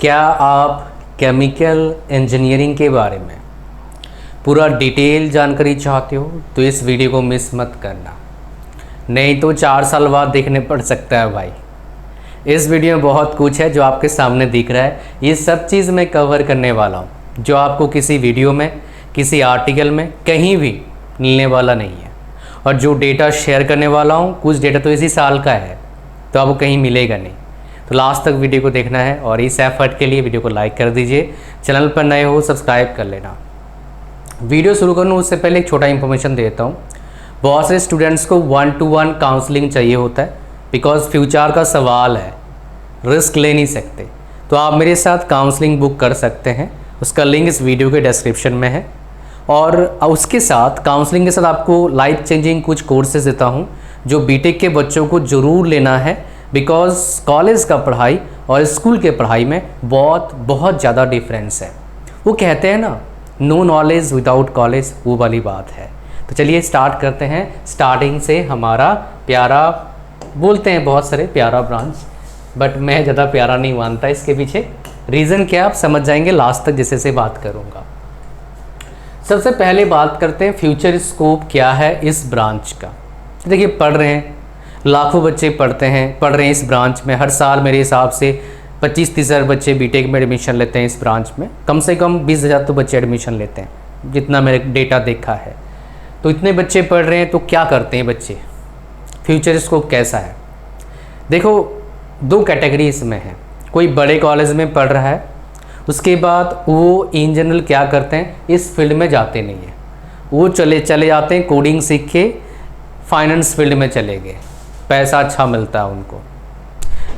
क्या आप chemical engineering के बारे में पूरा डिटेल जानकारी चाहते हो तो इस वीडियो को मिस मत करना, नहीं तो 4 साल बाद देखने पड़ सकता है भाई। इस वीडियो में बहुत कुछ है जो आपके सामने दिख रहा है, ये सब चीज़ मैं कवर करने वाला हूँ जो आपको किसी वीडियो में, किसी आर्टिकल में कहीं भी मिलने वाला नहीं है। और जो डेटा शेयर करने वाला हूँ, कुछ डेटा तो इसी साल का है तो आपको कहीं मिलेगा नहीं। तो लास्ट तक वीडियो को देखना है और इस एफर्ट के लिए वीडियो को लाइक कर दीजिए, चैनल पर नए हो सब्सक्राइब कर लेना। वीडियो शुरू करूँ उससे पहले एक छोटा इन्फॉर्मेशन देता हूँ। बहुत सारे स्टूडेंट्स को 1-to-1 काउंसलिंग चाहिए होता है, बिकॉज फ्यूचर का सवाल है, रिस्क ले नहीं सकते। तो आप मेरे साथ काउंसलिंग बुक कर सकते हैं, उसका लिंक इस वीडियो के डिस्क्रिप्शन में है। और उसके साथ काउंसलिंग के साथ आपको लाइफ चेंजिंग कुछ कोर्सेज देता हूँ जो बीटेक के बच्चों को ज़रूर लेना है, बिकॉज कॉलेज का पढ़ाई और स्कूल के पढ़ाई में बहुत ज़्यादा डिफरेंस है। वो कहते हैं ना, नो नॉलेज विदाउट कॉलेज, वो वाली बात है। तो चलिए स्टार्ट करते हैं। स्टार्टिंग से हमारा प्यारा, बोलते हैं बहुत सारे प्यारा ब्रांच, बट मैं ज़्यादा प्यारा नहीं मानता। इसके पीछे रीज़न क्या आप समझ जाएंगे लास्ट तक जैसे से बात करूँगा। सबसे पहले बात करते हैं फ्यूचर स्कोप क्या है इस ब्रांच का। देखिए, पढ़ रहे हैं, लाखों बच्चे पढ़ रहे हैं इस ब्रांच में। हर साल मेरे हिसाब से 25-30 हज़ार बच्चे बीटेक में एडमिशन लेते हैं। इस ब्रांच में कम से कम 20,000 तो बच्चे एडमिशन लेते हैं, जितना मैंने डेटा देखा है। तो इतने बच्चे पढ़ रहे हैं तो क्या करते हैं बच्चे, फ्यूचर स्कोप कैसा है? देखो, 2 कैटेगरी इसमें है। कोई बड़े कॉलेज में पढ़ रहा है, उसके बाद वो इन जनरल क्या करते हैं, इस फील्ड में जाते नहीं है, वो चले जाते हैं कोडिंग सीख के फाइनेंस फील्ड में चले गए, पैसा अच्छा मिलता है उनको।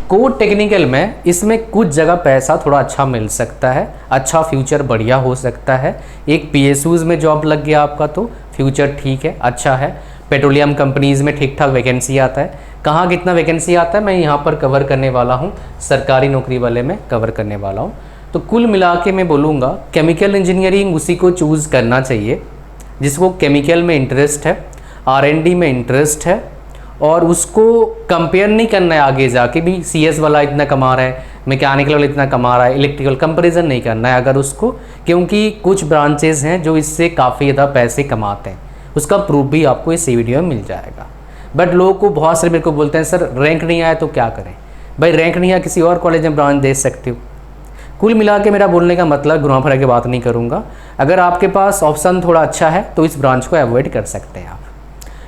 कोड टेक्निकल में इसमें कुछ जगह पैसा थोड़ा अच्छा मिल सकता है, अच्छा फ्यूचर बढ़िया हो सकता है। एक PSUs में जॉब लग गया आपका तो फ्यूचर ठीक है, अच्छा है। पेट्रोलियम कंपनीज़ में ठीक ठाक वैकेंसी आता है। कहाँ कितना वैकेंसी आता है मैं यहाँ पर कवर करने वाला हूँ, सरकारी नौकरी वाले में कवर करने वाला हूँ। तो कुल मिला के मैं बोलूँगा केमिकल इंजीनियरिंग उसी को चूज़ करना चाहिए जिसको केमिकल में इंटरेस्ट है, R&D में इंटरेस्ट है, और उसको कंपेयर नहीं करना है आगे जाके भी CS वाला इतना कमा रहा है, मैकेनिकल वाला इतना कमा रहा है, इलेक्ट्रिकल कंपैरिजन नहीं करना है अगर उसको, क्योंकि कुछ ब्रांचेस हैं जो इससे काफ़ी ज़्यादा पैसे कमाते हैं। उसका प्रूफ भी आपको इस वीडियो में मिल जाएगा। बट लोगों को बहुत सारे मेरे को बोलते हैं सर रैंक नहीं आया तो क्या करें। भाई रैंक नहीं आया, किसी और कॉलेज में ब्रांच दे सकते हो। कुल मिला के मेरा बोलने का मतलब, घुमा फिरा के बात नहीं करूँगा, अगर आपके पास ऑप्शन थोड़ा अच्छा है तो इस ब्रांच को अवॉइड कर सकते हैं आप।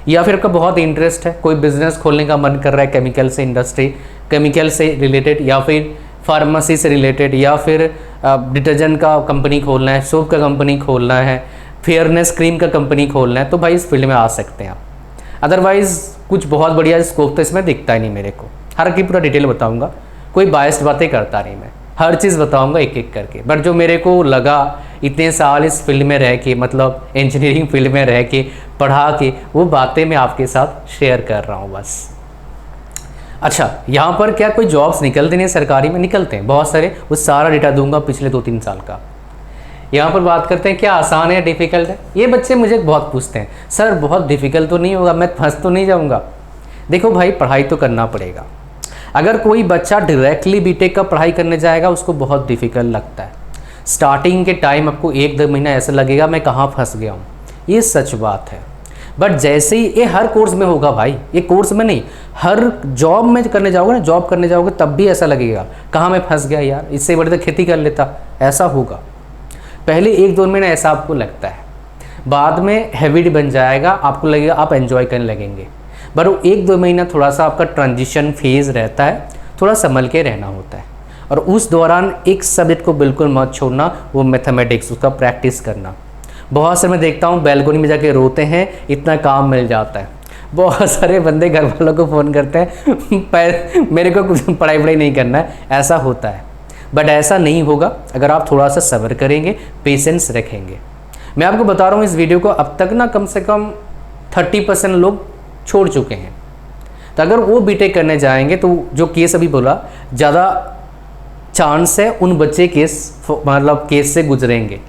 या फिर आपका बहुत इंटरेस्ट है, कोई बिजनेस खोलने का मन कर रहा है केमिकल से, इंडस्ट्री केमिकल से रिलेटेड, या फिर फार्मेसी से रिलेटेड, या फिर डिटर्जेंट का कंपनी खोलना है, सोप का कंपनी खोलना है, फेयरनेस क्रीम का कंपनी खोलना है, तो भाई इस फील्ड में आ सकते हैं आप। अदरवाइज़ कुछ बहुत बढ़िया स्कोप तो इसमें दिखता ही नहीं मेरे को। हर की पूरा डिटेल बताऊँगा, कोई बायस्ड बातें करता नहीं मैं, हर चीज़ बताऊँगा एक एक करके। बट जो मेरे को लगा इतने साल इस फील्ड में रह के, मतलब इंजीनियरिंग फील्ड में रह के, पढ़ा के, वो बातें मैं आपके साथ शेयर कर रहा हूँ बस। अच्छा, यहाँ पर क्या कोई जॉब्स निकलते नहीं, सरकारी में निकलते हैं बहुत सारे, वो सारा डेटा दूंगा पिछले 2-3 साल का। यहाँ पर बात करते हैं क्या आसान है डिफ़िकल्ट है। ये बच्चे मुझे बहुत पूछते हैं सर बहुत डिफ़िकल्ट तो नहीं होगा, मैं फंस तो नहीं जाऊँगा। देखो भाई, पढ़ाई तो करना पड़ेगा। अगर कोई बच्चा डायरेक्टली बीटेक का पढ़ाई करने जाएगा उसको बहुत डिफ़िकल्ट लगता है। स्टार्टिंग के टाइम आपको 1-2 महीना ऐसा लगेगा मैं कहाँ फंस गया हूँ, ये सच बात है। बट जैसे ही ये हर कोर्स में होगा भाई, ये कोर्स में नहीं, हर जॉब में करने जाओगे ना, जॉब करने जाओगे तब भी ऐसा लगेगा कहाँ मैं फंस गया यार, इससे बड़ी तो खेती कर लेता, ऐसा होगा। पहले 1-2 महीना ऐसा आपको लगता है, बाद में हैबिट बन जाएगा, आपको लगेगा आप एंजॉय करने लगेंगे। बट वो 1-2 महीना थोड़ा सा आपका ट्रांजिशन फेज़ रहता है, थोड़ा संभल के रहना होता है। और उस दौरान एक सब्जेक्ट को बिल्कुल मत छोड़ना, वो मैथमेटिक्स, उसका प्रैक्टिस करना। बहुत से मैं देखता हूँ बैल्कनी में जाके रोते हैं, इतना काम मिल जाता है। बहुत सारे बंदे घर वालों को फ़ोन करते हैं मेरे को कुछ पढ़ाई नहीं करना है, ऐसा होता है। बट ऐसा नहीं होगा अगर आप थोड़ा सा सब्र करेंगे, पेशेंस रखेंगे। मैं आपको बता रहा हूँ इस वीडियो को अब तक ना कम से कम 30% लोग छोड़ चुके हैं। तो अगर वो बीटेक करने जाएंगे तो जो केस अभी बोला, ज़्यादा चांस है उन बच्चे केस से गुजरेंगे।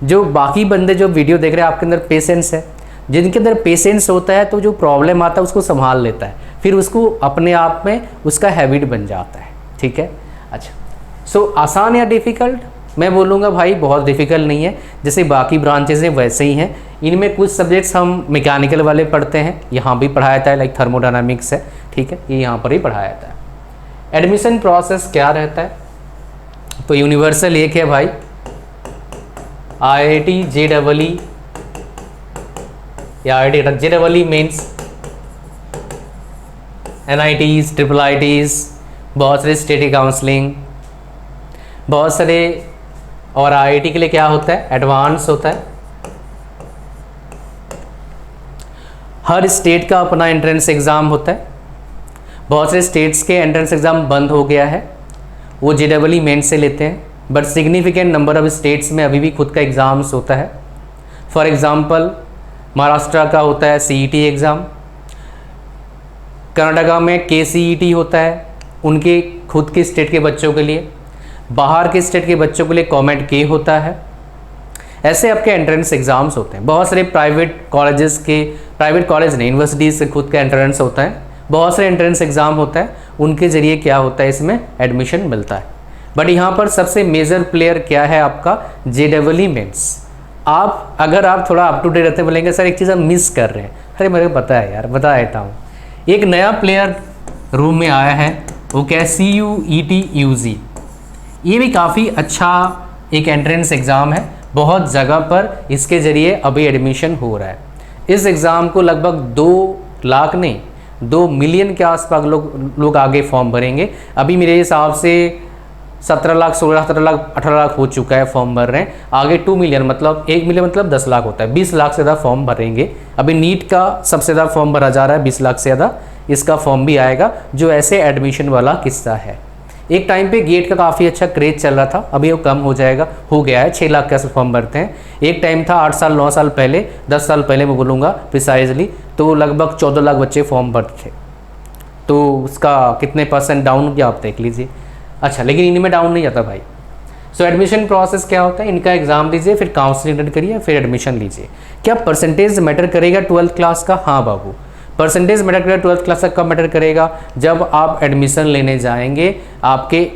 जो बाकी बंदे जो वीडियो देख रहे हैं, आपके अंदर पेशेंस है, जिनके अंदर पेशेंस होता है तो जो प्रॉब्लम आता है उसको संभाल लेता है, फिर उसको अपने आप में उसका हैबिट बन जाता है। ठीक है। अच्छा, सो आसान या डिफ़िकल्ट, मैं बोलूँगा भाई बहुत डिफ़िकल्ट नहीं है, जैसे बाकी ब्रांचेज हैं वैसे ही हैं। इनमें कुछ सब्जेक्ट्स हम मैकेनिकल वाले पढ़ते हैं, यहाँ भी पढ़ाया जाता है, लाइक थर्मोडायनामिक्स है, ठीक है, ये यहाँ पर ही पढ़ाया जाता है। एडमिशन प्रोसेस क्या रहता है, तो यूनिवर्सल एक है भाई, IIT JEE या IIT JEE mains, NITs, IIITs, बहुत सारे स्टेट की काउंसलिंग, बहुत सारे, और IIT के लिए क्या होता है, एडवांस होता है। हर स्टेट का अपना एंट्रेंस एग्ज़ाम होता है, बहुत सारे स्टेट्स के एंट्रेंस एग्ज़ाम बंद हो गया है, वो JEE मेन से लेते हैं, but significant number of states में अभी भी खुद का एग्ज़ाम्स होता है। फॉर एग्ज़ाम्पल महाराष्ट्र का होता है CET एग्ज़ाम, कर्नाटका में KCET होता है उनके खुद के स्टेट के बच्चों के लिए, बाहर के स्टेट के बच्चों के लिए कॉमेट के होता है। ऐसे आपके एंट्रेंस एग्ज़ाम्स होते हैं। बहुत सारे प्राइवेट कॉलेजेस के, प्राइवेट कॉलेज नहीं, यूनिवर्सिटीज़ से खुद का एंट्रेंस होता है, बहुत सारे एंट्रेंस एग्ज़ाम होता है, उनके ज़रिए क्या होता है, इसमें एडमिशन मिलता है। बट यहाँ पर सबसे मेजर प्लेयर क्या है आपका, JEE मेंस। आप अगर आप थोड़ा अप टू डेट रहते बोलेंगे सर एक चीज़ हम मिस कर रहे हैं, अरे मेरे को पता है यार, बता देता हूँ। एक नया प्लेयर रूम में आया है, वो क्या है, CUET UG। ये भी काफ़ी अच्छा एक एंट्रेंस एग्ज़ाम है, बहुत जगह पर इसके ज़रिए अभी एडमिशन हो रहा है। इस एग्ज़ाम को लगभग 2 लाख नहीं, 2 मिलियन के आसपास लोग आगे फॉर्म भरेंगे। अभी मेरे हिसाब से 17 लाख, 16, 17 लाख, 18 लाख हो चुका है, फॉर्म भर रहे हैं। आगे 2 मिलियन मतलब 1 मिलियन मतलब 10 लाख होता है, 20 लाख से ज़्यादा फॉर्म भरेंगे। अभी नीट का सबसे ज़्यादा फॉर्म भरा जा रहा है, 20 लाख से ज़्यादा इसका फॉर्म भी आएगा, जो ऐसे एडमिशन वाला किस्सा है। एक टाइम पे गेट का काफ़ी अच्छा क्रेज चल रहा था, अभी वो कम हो जाएगा, हो गया है, 6 लाख कैसे फॉर्म भरते हैं। एक टाइम था 8 साल 9 साल पहले, 10 साल पहले मैं बोलूँगा प्रिसाइजली, तो लगभग 14 लाख बच्चे फॉर्म भरते थे। तो उसका कितने % डाउन किया आप देख लीजिए। अच्छा, लेकिन इनमें डाउन नहीं जाता भाई। सो एडमिशन प्रोसेस क्या होता है, इनका एग्ज़ाम दीजिए, फिर काउंसलिंग अटेंड करिए, फिर एडमिशन लीजिए। क्या परसेंटेज मैटर करेगा 12th क्लास का? हाँ बाबू, परसेंटेज मैटर करेगा 12th क्लास का। कब मैटर करेगा? जब आप एडमिशन लेने जाएंगे, आपके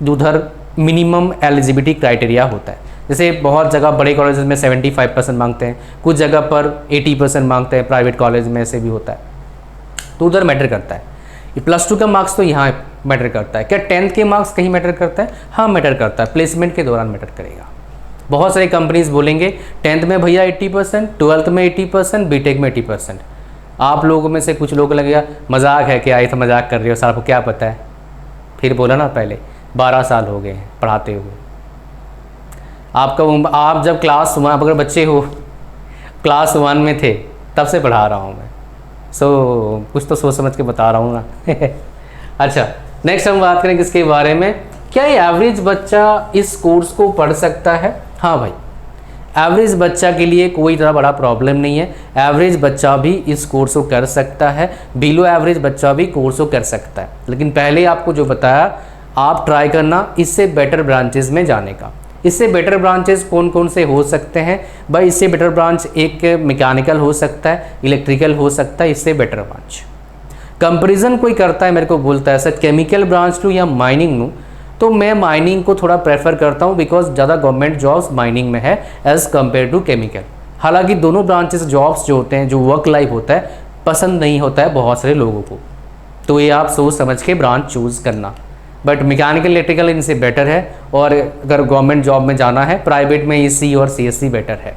उधर मिनिमम एलिजिबिलिटी क्राइटेरिया होता है। जैसे बहुत जगह बड़े कॉलेजेस में 75% मांगते हैं, कुछ जगह पर 80% मांगते हैं, प्राइवेट कॉलेज में ऐसे भी होता है, तो उधर मैटर करता है। ये +2 का मार्क्स तो यहाँ मैटर करता है। क्या 10th के मार्क्स कहीं मैटर करता है? हाँ मैटर करता है, प्लेसमेंट के दौरान मैटर करेगा। बहुत सारे कंपनीज बोलेंगे 10th में भैया 80%, 12th में 80%, बीटेक में 80%। आप लोगों में से कुछ लोग लगेगा मजाक है क्या, ये तो मजाक कर रहे हो सर, आपको क्या पता है। फिर बोला ना, पहले 12 साल हो गए हैं पढ़ाते हुए। आप जब क्लास 1, अगर बच्चे हो क्लास 1 में थे तब से पढ़ा रहा हूँ मैं। कुछ तो सोच समझ के बता रहा हूँ ना। अच्छा, नेक्स्ट हम बात करें किसके बारे में, क्या ये एवरेज बच्चा इस कोर्स को पढ़ सकता है? हाँ भाई, एवरेज बच्चा के लिए कोई इतना बड़ा प्रॉब्लम नहीं है। एवरेज बच्चा भी इस कोर्स को कर सकता है, बिलो एवरेज बच्चा भी कोर्स को कर सकता है। लेकिन पहले आपको जो बताया, आप ट्राई करना इससे बेटर ब्रांचेस में जाने का। इससे बेटर ब्रांचेस कौन कौन से हो सकते हैं भाई? इससे बेटर ब्रांच एक मैकेनिकल हो सकता है, इलेक्ट्रिकल हो सकता है, इससे बेटर ब्रांच। कंपैरिजन कोई करता है, मेरे को बोलता है सर केमिकल ब्रांच लूँ या माइनिंग लूँ, तो मैं माइनिंग को थोड़ा प्रेफर करता हूँ, बिकॉज ज़्यादा गवर्नमेंट जॉब्स माइनिंग में है एज़ कम्पेयर टू केमिकल। हालांकि दोनों ब्रांचेस जॉब्स जो होते हैं, जो वर्क लाइफ होता है, पसंद नहीं होता है बहुत सारे लोगों को, तो ये आप सोच समझ के ब्रांच चूज़ करना। बट मैकेनिकल इलेक्ट्रिकल इनसे बेटर है, और अगर गवर्नमेंट जॉब में जाना है, प्राइवेट में EC और CSC बेटर है।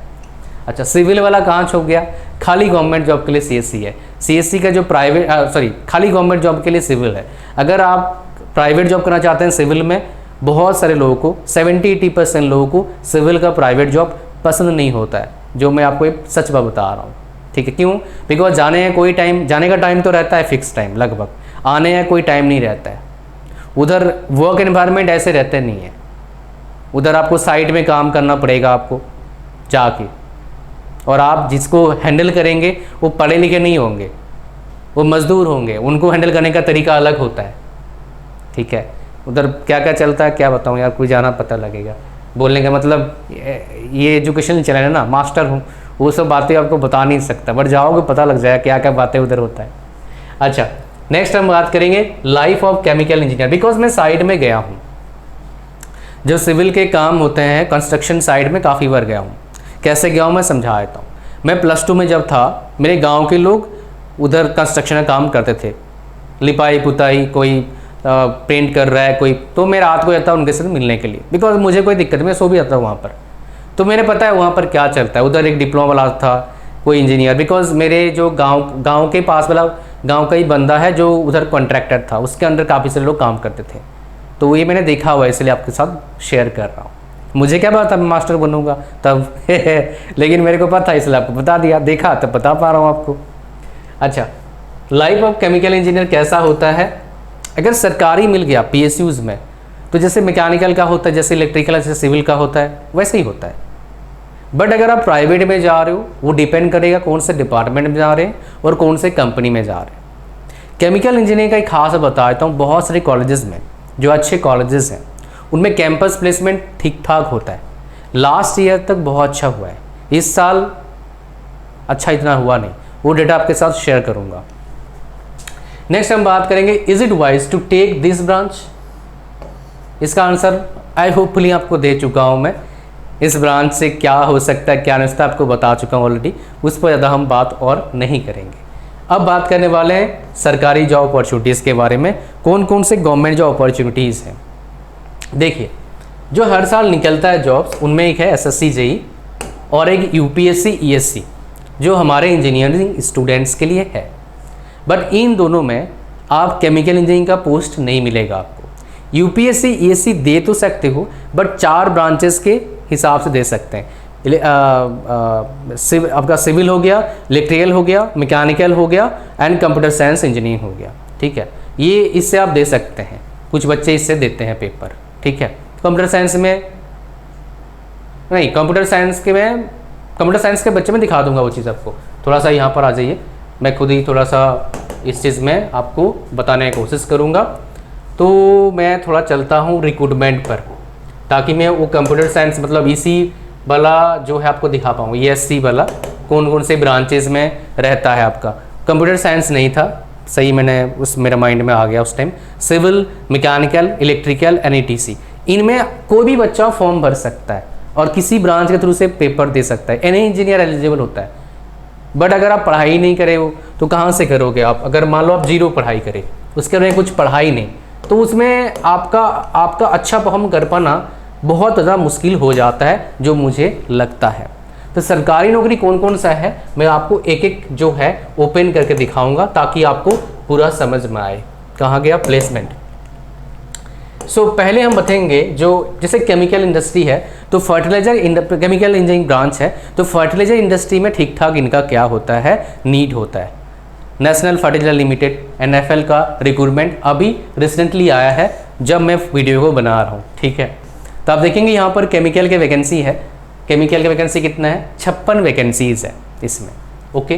अच्छा, सिविल वाला कहाँ छुप गया? खाली गवर्नमेंट जॉब के लिए CSC है, CSC का जो खाली गवर्नमेंट जॉब के लिए सिविल है। अगर आप प्राइवेट जॉब करना चाहते हैं सिविल में, बहुत सारे लोगों को 70-80% लोगों को सिविल का प्राइवेट जॉब पसंद नहीं होता है, जो मैं आपको एक सच बात बता रहा हूँ। ठीक है, क्यों? बिकॉज जाने का टाइम तो रहता है फिक्स टाइम, लगभग आने का कोई टाइम नहीं रहता है। उधर वर्क एनवायरनमेंट ऐसे रहते नहीं है, उधर आपको साइट में काम करना पड़ेगा आपको जाके, और आप जिसको हैंडल करेंगे वो पढ़े लिखे नहीं होंगे, वो मज़दूर होंगे, उनको हैंडल करने का तरीका अलग होता है। ठीक है, उधर क्या क्या चलता है क्या बताऊँ यार, कोई जाना पता लगेगा। बोलने का मतलब ये एजुकेशन चैनल है ना, मास्टर हूँ, वो सब बातें आपको बता नहीं सकता, बट जाओगे पता लग जाएगा क्या क्या बातें उधर होता है। अच्छा, नेक्स्ट हम बात करेंगे life of chemical engineer, because मैं साइड में गया हूँ, जो सिविल के काम होते हैं कंस्ट्रक्शन साइट में काफ़ी बार गया हूँ। कैसे गया हूँ मैं समझा देता हूँ। मैं +2 में जब था, मेरे गांव के लोग उधर कंस्ट्रक्शन का काम करते थे, लिपाई पुताई, कोई पेंट कर रहा है कोई, तो मैं रात को जाता हूँ उनके साथ मिलने के लिए, बिकॉज मुझे कोई दिक्कत नहीं, मैं सो भी जाता हूँ वहाँ पर। तो मैंने पता है वहाँ पर क्या चलता है। उधर एक डिप्लोमा वाला था, कोई इंजीनियर, बिकॉज मेरे जो गाँव के पास वाला गाँव का ही बंदा है जो उधर कॉन्ट्रैक्टर था, उसके अंदर काफ़ी सारे लोग काम करते थे। तो ये मैंने देखा हुआ है, इसलिए आपके साथ शेयर कर रहा हूँ। मुझे क्या पता मैं मास्टर बनूंगा तब लेकिन मेरे को पता है, इसलिए आपको बता दिया, देखा तब बता पा रहा हूँ आपको। अच्छा, लाइफ ऑफ केमिकल इंजीनियर कैसा होता है? अगर सरकारी मिल गया PSUs में, तो जैसे मैकेनिकल का होता है, जैसे इलेक्ट्रिकल, जैसे सिविल का होता है, वैसे ही होता है। बट अगर आप प्राइवेट में जा रहे हो, वो डिपेंड करेगा कौन से डिपार्टमेंट में जा रहे हैं और कौन से कंपनी में जा रहे हैं। केमिकल इंजीनियरिंग का एक खास बता देता हूँ, बहुत सारे कॉलेजेस में, जो अच्छे कॉलेजेस हैं, उनमें कैंपस प्लेसमेंट ठीक ठाक होता है। लास्ट ईयर तक बहुत अच्छा हुआ है, इस साल अच्छा इतना हुआ नहीं, वो डेटा आपके साथ शेयर करूंगा। नेक्स्ट हम बात करेंगे, is it wise to take this branch? इसका आंसर आई होपफुली आपको दे चुका हूं मैं। इस ब्रांच से क्या हो सकता है, क्या नहीं होता, आपको बता चुका हूं ऑलरेडी, उस पर ज़्यादा हम बात और नहीं करेंगे। अब बात करने वाले हैं सरकारी जॉब अपॉर्चुनिटीज़ के बारे में, कौन कौन से गवर्नमेंट जॉब अपॉर्चुनिटीज़ हैं। देखिए, जो हर साल निकलता है जॉब्स, उनमें एक है SSC JEE और एक UPSC ESC, जो हमारे इंजीनियरिंग स्टूडेंट्स के लिए है। बट इन दोनों में आप केमिकल इंजीनियरिंग का पोस्ट नहीं मिलेगा आपको। UPSC ESC दे तो सकते हो, बट 4 ब्रांचेस के हिसाब से दे सकते हैं। आपका सिविल हो गया, इलेक्ट्रिकल हो गया, मैकेनिकल हो गया एंड कंप्यूटर साइंस इंजीनियरिंग हो गया। ठीक है, ये इससे आप दे सकते हैं, कुछ बच्चे इससे देते हैं पेपर। ठीक है, कंप्यूटर साइंस में नहीं, कंप्यूटर साइंस के बच्चे में दिखा दूंगा वो चीज़ आपको। थोड़ा सा यहाँ पर आ जाइए, मैं खुद ही थोड़ा सा इस चीज़ में आपको बताने की कोशिश करूँगा। तो मैं थोड़ा चलता हूँ रिक्रूटमेंट पर, ताकि मैं वो कंप्यूटर साइंस मतलब इसी वाला जो है आपको दिखा पाऊँ। ESC वाला कौन कौन से ब्रांचेज में रहता है आपका। कंप्यूटर साइंस नहीं था, सही मैंने मेरा माइंड में आ गया उस time. Civil, mechanical, electrical, NETC, इनमें कोई भी बच्चा फॉर्म भर सकता है और किसी ब्रांच के थ्रू से पेपर दे सकता है। एनी इंजीनियर एलिजिबल होता है। बट अगर आप पढ़ाई नहीं करे हो तो कहाँ से करोगे आप? अगर मान लो आप 0 पढ़ाई करें, उसके बाद कुछ पढ़ाई नहीं, तो उसमें आपका अच्छा परफॉर्म कर पाना बहुत ज़्यादा मुश्किल हो जाता है, जो मुझे लगता है। तो सरकारी नौकरी कौन कौन सा है, मैं आपको एक एक जो है ओपन करके दिखाऊंगा, ताकि आपको पूरा समझ में आए। कहाँ गया प्लेसमेंट। पहले हम बताएंगे, जो जैसे केमिकल इंडस्ट्री है, तो केमिकल इंजीनियरिंग ब्रांच है, तो फर्टिलाइजर इंडस्ट्री में ठीक ठाक इनका क्या होता है, नीड होता है। नेशनल फर्टिलाइजर लिमिटेड NFL का रिक्रूटमेंट अभी रिसेंटली आया है, जब मैं वीडियो को बना रहा हूँ। ठीक है, तो आप देखेंगे यहाँ पर केमिकल के वैकेंसी है। केमिकल के वैकेंसी कितना है? 56 वैकेंसीज है इसमें। ओके,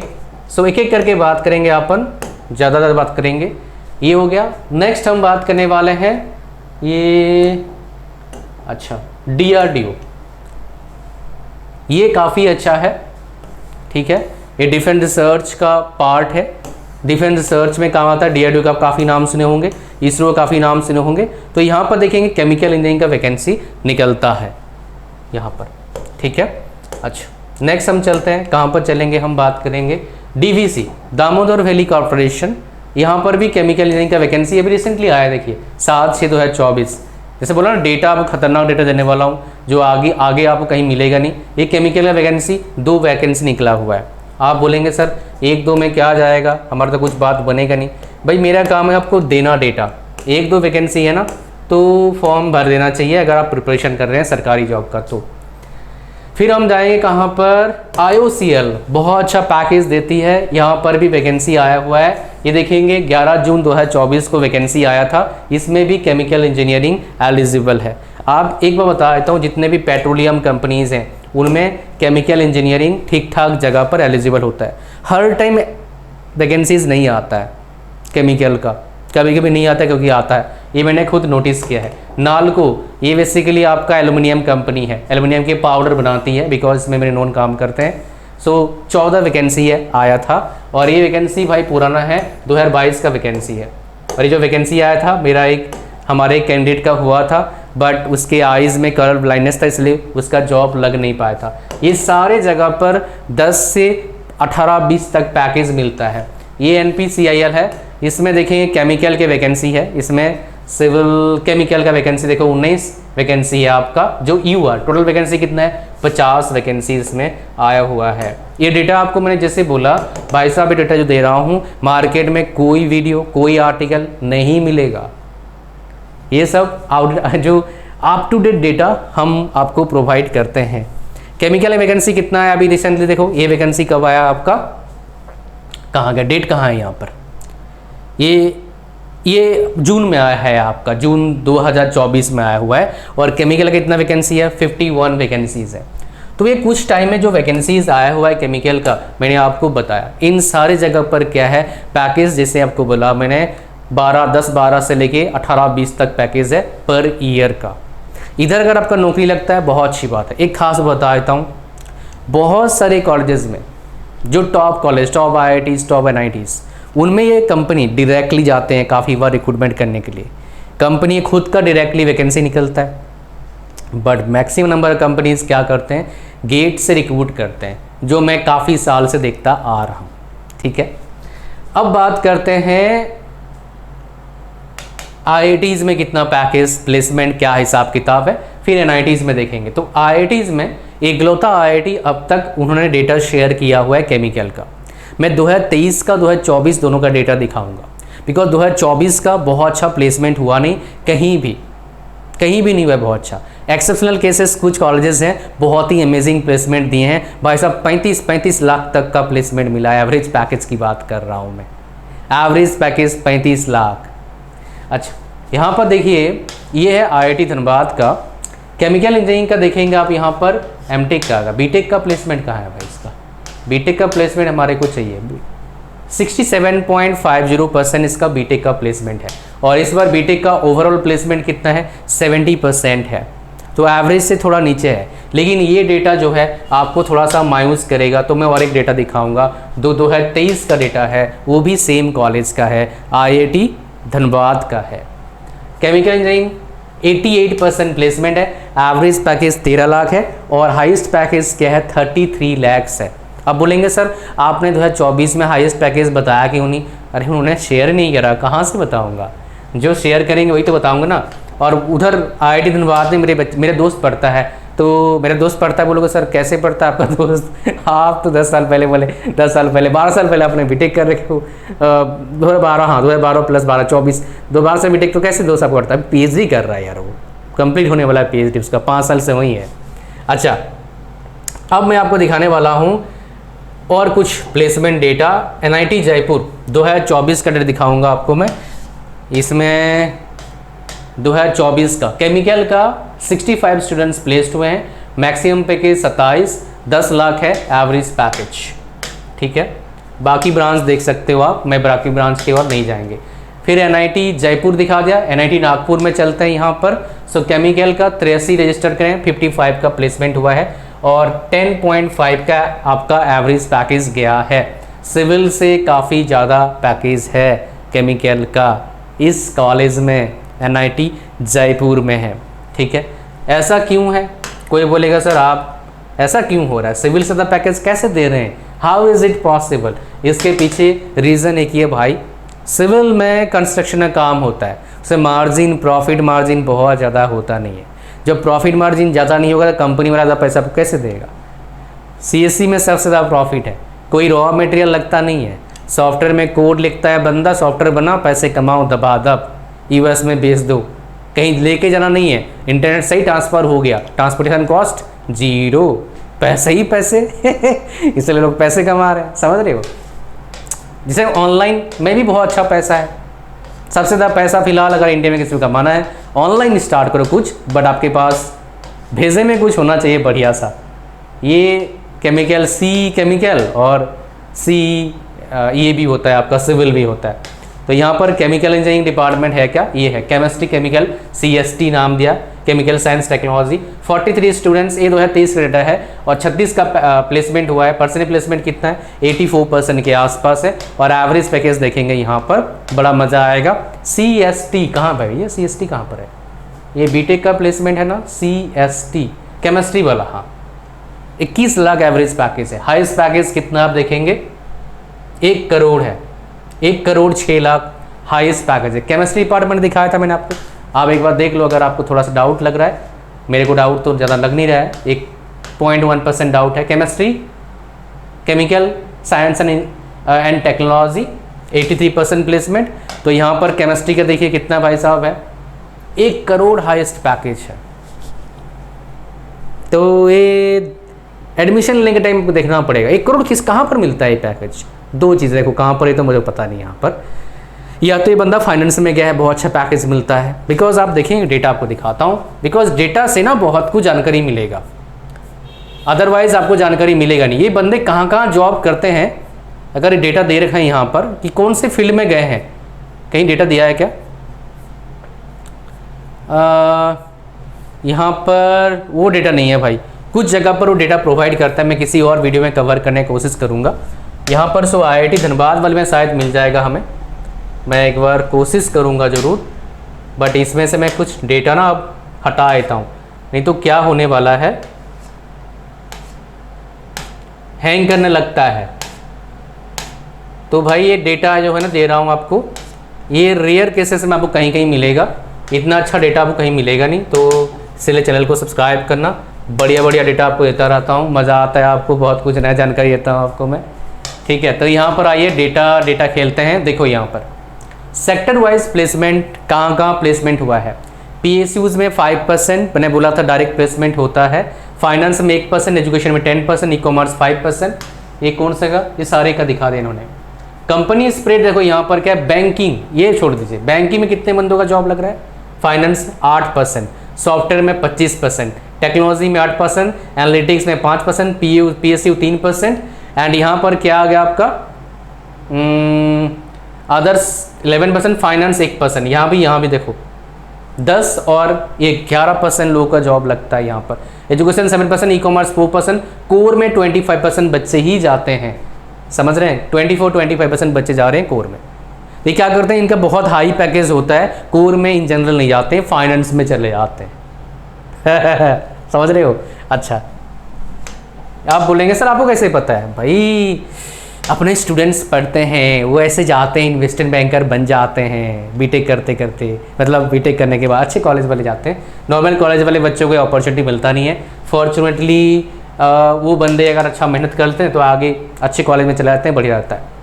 एक एक करके बात करेंगे, अपन ज़्यादा बात करेंगे। ये हो गया। नेक्स्ट हम बात करने वाले हैं ये, अच्छा, DRDO। ये काफ़ी अच्छा है। ठीक है, ये डिफेंस रिसर्च का पार्ट है। डिफेंस रिसर्च में काम आता है। DRDO का आप काफ़ी नाम सुने होंगे, इसरो का काफ़ी नाम सुने होंगे। तो यहाँ पर देखेंगे केमिकल इंजीनियरिंग का वैकेंसी निकलता है यहाँ पर। ठीक है, अच्छा, नेक्स्ट हम चलते हैं। कहाँ पर चलेंगे? हम बात करेंगे DVC, दामोदर वैली कॉर्पोरेशन। यहाँ पर भी केमिकल इंजीनियरिंग का वैकेंसी अभी रिसेंटली आया। देखिए 7/6/2024। जैसे बोला ना, डेटा आपको खतरनाक डेटा देने वाला हूँ, जो आगे आपको कहीं मिलेगा नहीं। ये केमिकल का वैकेंसी 2 वैकेंसी निकला हुआ है। आप बोलेंगे सर 1-2 में क्या जाएगा, हमारा तो कुछ बात बनेगा नहीं। भाई मेरा काम है आपको देना डेटा। 1-2 वैकेंसी है ना, तो फॉर्म भर देना चाहिए अगर आप प्रिपरेशन कर रहे हैं सरकारी जॉब का। तो फिर हम जाएंगे कहाँ पर? IOCL बहुत अच्छा पैकेज देती है, यहाँ पर भी वैकेंसी आया हुआ है। ये देखेंगे 11 जून 2024 को वैकेंसी आया था। इसमें भी केमिकल इंजीनियरिंग एलिजिबल है। आप एक बार बता देता हूँ, जितने भी पेट्रोलियम कंपनीज हैं उनमें केमिकल इंजीनियरिंग ठीक ठाक जगह पर एलिजिबल होता है। हर टाइम वैकेंसीज नहीं आता है केमिकल का, कभी कभी नहीं आता है, क्योंकि आता है। ये मैंने खुद नोटिस किया है। नालको, ये बेसिकली आपका एल्युमिनियम कंपनी है, एल्युमिनियम के पाउडर बनाती है, बिकॉज इसमें मेरे नॉन काम करते हैं। 14 वैकेंसी है, आया था। और ये वैकेंसी भाई पुराना है, 2022 का वैकेंसी है। और ये जो वैकेंसी आया था, मेरा हमारे कैंडिडेट का हुआ था बट उसके आइज़ में कलर ब्लाइंडनेस था, इसलिए उसका जॉब लग नहीं पाया था। ये सारे जगह पर 10 से 18-20 तक पैकेज मिलता है। ये NPCIL है, इसमें देखेंगे केमिकल के वैकेंसी है, इसमें सिविल केमिकल का वैकेंसी देखो 19 वैकेंसी है आपका जो UR। टोटल वैकेंसी कितना है? 50 वैकेंसी इसमें आया हुआ है। ये डेटा आपको मैंने जैसे बोला भाई साहब, ये डेटा जो दे रहा हूँ मार्केट में कोई वीडियो कोई आर्टिकल नहीं मिलेगा। ये सब जो अप टू डेट डेटा हम आपको प्रोवाइड करते हैं। केमिकल वैकेंसी कितना है अभी रिसेंटली देखो, ये वैकेंसी कब आया आपका, कहाँ गया, डेट कहाँ है यहाँ पर, ये जून में आया है आपका, जून 2024 में आया हुआ है। और केमिकल का कितना वैकेंसी है? 51 वैकेंसीज़ है। तो ये कुछ टाइम में जो वैकेंसीज आया हुआ है केमिकल का मैंने आपको बताया। इन सारे जगह पर क्या है पैकेज, जैसे आपको बोला मैंने 10-12 से लेके 18-20 तक पैकेज है पर ईयर का। इधर अगर आपका नौकरी लगता है बहुत अच्छी बात है। एक खास बता देता हूँ, बहुत सारे कॉलेजेस में जो top college, top IITs, top NITs, उनमें ये कंपनी डायरेक्टली जाते हैं काफ़ी बार रिक्रूटमेंट करने के लिए। कंपनी खुद का डायरेक्टली वैकेंसी निकलता है, बट मैक्सिमम नंबर कंपनीज क्या करते हैं, गेट से रिक्रूट करते हैं, जो मैं काफ़ी साल से देखता आ रहा हूँ। ठीक है, अब बात करते हैं IITs में कितना पैकेज, प्लेसमेंट क्या हिसाब किताब है, फिर NITs में देखेंगे। तो IITs में एकलौता IIT अब तक उन्होंने डेटा शेयर किया हुआ है केमिकल का। मैं 2023 का 2024 दोनों का डेटा दिखाऊंगा, बिकॉज 2024 का बहुत अच्छा प्लेसमेंट हुआ नहीं, कहीं भी नहीं हुआ बहुत अच्छा। एक्सेप्शनल केसेस कुछ कॉलेजेस हैं बहुत ही अमेजिंग प्लेसमेंट दिए हैं भाई साहब, 35 लाख तक का प्लेसमेंट मिला है। एवरेज पैकेज की बात कर रहा हूँ मैं, एवरेज पैकेज 35 लाख। अच्छा, यहाँ पर देखिए ये है IIT धनबाद का केमिकल इंजीनियरिंग का। देखेंगे आप यहाँ पर MTech का, BTech का प्लेसमेंट कहाँ है भाई इसका? BTech का प्लेसमेंट हमारे को चाहिए 67.50% इसका BTech का प्लेसमेंट है। और इस बार BTech का ओवरऑल प्लेसमेंट कितना है? 70% है, तो एवरेज से थोड़ा नीचे है। लेकिन ये डेटा जो है आपको थोड़ा सा मायूस करेगा, तो मैं और एक डेटा दिखाऊंगा 2023 का डेटा है, वो भी सेम कॉलेज का है, IIT धनबाद का है। केमिकल इंजीनियरिंग 88% प्लेसमेंट है, एवरेज पैकेज 13 लाख है और हाईएस्ट पैकेज क्या है? 33 लैक्स है। अब बोलेंगे सर आपने 2024 में हाईएस्ट पैकेज बताया क्यों नहीं? अरे उन्होंने शेयर नहीं करा, कहाँ से बताऊँगा? जो शेयर करेंगे वही तो बताऊँगा ना। और उधर IIT धनबाद में मेरे दोस्त पढ़ता है, तो मेरा दोस्त पढ़ता है, बोलोगे सर कैसे पढ़ता है आपका दोस्त? आप तो 10 साल पहले बोले, 10 साल पहले 12 साल पहले आपने BTech कर रखे हो, 2012, हाँ 2012 + 12 24, 2 से BTech, तो कैसे दोस्त आप पढ़ता है? PhD कर रहा है यार, वो कंप्लीट होने वाला है PhD उसका, 5 साल से वही है। अच्छा, अब मैं आपको दिखाने वाला हूँ और कुछ प्लेसमेंट डेटा। NIT जयपुर 2024 का डेटा दिखाऊँगा आपको मैं। इसमें 2024 का केमिकल का 65 स्टूडेंट्स प्लेस्ड हुए हैं, मैक्सिमम पैकेज 27, 10 लाख है एवरेज पैकेज। ठीक है, बाकी ब्रांच देख सकते हो आप, मैं बाकी ब्रांच की ओर नहीं जाएंगे। फिर NIT जयपुर दिखा दिया, NIT नागपुर में चलते हैं यहाँ पर। सो केमिकल का 83 रजिस्टर करें, 55 का प्लेसमेंट हुआ है और 10.5 का आपका एवरेज पैकेज गया है। सिविल से काफ़ी ज़्यादा पैकेज है केमिकल का इस कॉलेज में, NIT जयपुर में है। ठीक है, ऐसा क्यों है? कोई बोलेगा सर आप ऐसा क्यों हो रहा है, सिविल से ज़्यादा पैकेज कैसे दे रहे हैं, हाउ इज़ इट पॉसिबल? इसके पीछे रीज़न एक ही है भाई, सिविल में कंस्ट्रक्शन का काम होता है, उससे मार्जिन, प्रॉफिट मार्जिन बहुत ज़्यादा होता नहीं है। जब प्रॉफिट मार्जिन ज़्यादा नहीं होगा तो कंपनी वाला ज़्यादा पैसा कैसे देगा? CSE में सबसे ज़्यादा प्रॉफिट है, कोई रॉ मटेरियल लगता नहीं है, सॉफ्टवेयर में कोड लिखता है बंदा, सॉफ्टवेयर बना, पैसे कमाओ दबादब, US में बेच दो, कहीं लेके जाना नहीं है, इंटरनेट से ही ट्रांसफ़र हो गया, ट्रांसपोर्टेशन कॉस्ट 0, पैसे ही पैसे इसलिए लोग पैसे कमा रहे हैं, समझ रहे हो? जैसे ऑनलाइन में भी बहुत अच्छा पैसा है, सबसे ज़्यादा पैसा फिलहाल अगर इंडिया में किसी को कमाना है ऑनलाइन स्टार्ट करो कुछ, बट आपके पास भेजे में कुछ होना चाहिए बढ़िया सा। ये केमिकल C केमिकल और C ये भी होता है आपका, सिविल भी होता है। तो यहाँ पर केमिकल इंजीनियरिंग डिपार्टमेंट है क्या? ये है केमिस्ट्री केमिकल, CST नाम दिया, केमिकल साइंस टेक्नोलॉजी। 43 स्टूडेंट्स, ये 2023 का डेटा है और 36 का प्लेसमेंट हुआ है। परसेंटेज प्लेसमेंट कितना है? 84% के आसपास है और एवरेज पैकेज देखेंगे यहाँ पर, बड़ा मज़ा आएगा। CST कहाँ पर है? ये CST कहाँ पर है? ये बीटेक का प्लेसमेंट है ना, CST केमिस्ट्री वाला, हाँ 21 लाख एवरेज पैकेज है। हाईएस्ट पैकेज कितना आप देखेंगे 1 करोड़ है, 1 करोड़ 6 लाख हाईएस्ट पैकेज है। केमिस्ट्री डिपार्टमेंट दिखाया था मैंने आपको, आप एक बार देख लो अगर आपको थोड़ा सा डाउट लग रहा है। मेरे को डाउट तो ज़्यादा लग नहीं रहा है, 1.1% डाउट है। Chemistry, chemical science and technology 83% placement. तो यहाँ पर केमिस्ट्री का देखिए कितना भाई साहब है, 1 करोड़ हाईएस्ट पैकेज है। तो ये एडमिशन लेने के टाइम देखना पड़ेगा 1 करोड़ कहाँ पर मिलता है ये पैकेज। 2 चीज़ें देखो कहाँ पर है तो मुझे पता नहीं यहाँ पर, या तो ये बंदा फाइनेंस में गया है, बहुत अच्छा पैकेज मिलता है। बिकॉज आप देखेंगे डेटा आपको दिखाता हूँ, बिकॉज डेटा से ना बहुत कुछ जानकारी मिलेगा, अदरवाइज आपको जानकारी मिलेगा नहीं। ये बंदे कहाँ कहाँ जॉब करते हैं, अगर ये डेटा दे रखा है यहाँ पर कि कौन से फील्ड में गए हैं, कहीं डेटा दिया है क्या? यहाँ पर वो डेटा नहीं है भाई, कुछ जगह पर वो डेटा प्रोवाइड करता है, मैं किसी और वीडियो में कवर करने की कोशिश करूँगा। यहाँ पर सो IIT धनबाद वाले में शायद मिल जाएगा हमें, मैं एक बार कोशिश करूँगा ज़रूर, बट इसमें से मैं कुछ डेटा ना अब हटा देता हूँ, नहीं तो क्या होने वाला है, हैंग करने लगता है। तो भाई ये डेटा जो है ना दे रहा हूँ आपको, ये रेयर केसेस में आपको कहीं कहीं मिलेगा, इतना अच्छा डेटा आपको कहीं मिलेगा नहीं। तो इसलिए चैनल को सब्सक्राइब करना, बढ़िया बढ़िया डेटा आपको देता रहता हूँ, मज़ा आता है आपको, बहुत कुछ नया जानकारी देता हूँ आपको मैं, ठीक है। तो यहाँ पर आइए डेटा खेलते हैं। देखो यहाँ पर सेक्टर वाइज प्लेसमेंट कहाँ कहाँ प्लेसमेंट हुआ है। PSUs में 5%, मैंने बोला था डायरेक्ट प्लेसमेंट होता है। फाइनेंस में 1%, एजुकेशन में 10%, ई कॉमर्स 5%। ये कौन सा का, ये सारे का दिखा दे इन्होंने। कंपनी स्प्रेड देखो यहाँ पर क्या है, बैंकिंग ये छोड़ दीजिए, बैंकिंग में कितने बंदों का जॉब लग रहा है, फाइनेंस 8%, सॉफ्टवेयर में 25%, टेक्नोलॉजी में 8%, एनालिटिक्स में 5%, PSU 3%, एंड यहाँ पर क्या आ गया आपका अदर्स 11%, फाइनेंस 1%। यहाँ भी देखो 10 और ये 11% लोगों का जॉब लगता है यहाँ पर। एजुकेशन 7%, ई कॉमर्स 4%, कोर में 25% बच्चे ही जाते हैं, समझ रहे हैं, 24-25% बच्चे जा रहे हैं कोर में। ये क्या करते हैं, इनका बहुत हाई पैकेज होता है, कोर में इन जनरल नहीं जाते हैं, फाइनेंस में चले जाते हैं समझ रहे हो। अच्छा आप बोलेंगे सर आपको कैसे पता है, भाई अपने स्टूडेंट्स पढ़ते हैं, वो ऐसे जाते हैं इन्वेस्टमेंट बैंकर बन जाते हैं बीटेक करते करते, मतलब बीटेक करने के बाद अच्छे कॉलेज वाले जाते हैं। नॉर्मल कॉलेज वाले बच्चों को अपॉर्चुनिटी मिलता नहीं है। फॉर्चुनेटली वो बंदे अगर अच्छा मेहनत करते हैं तो आगे अच्छे कॉलेज में चले जाते हैं, बढ़िया रहता है।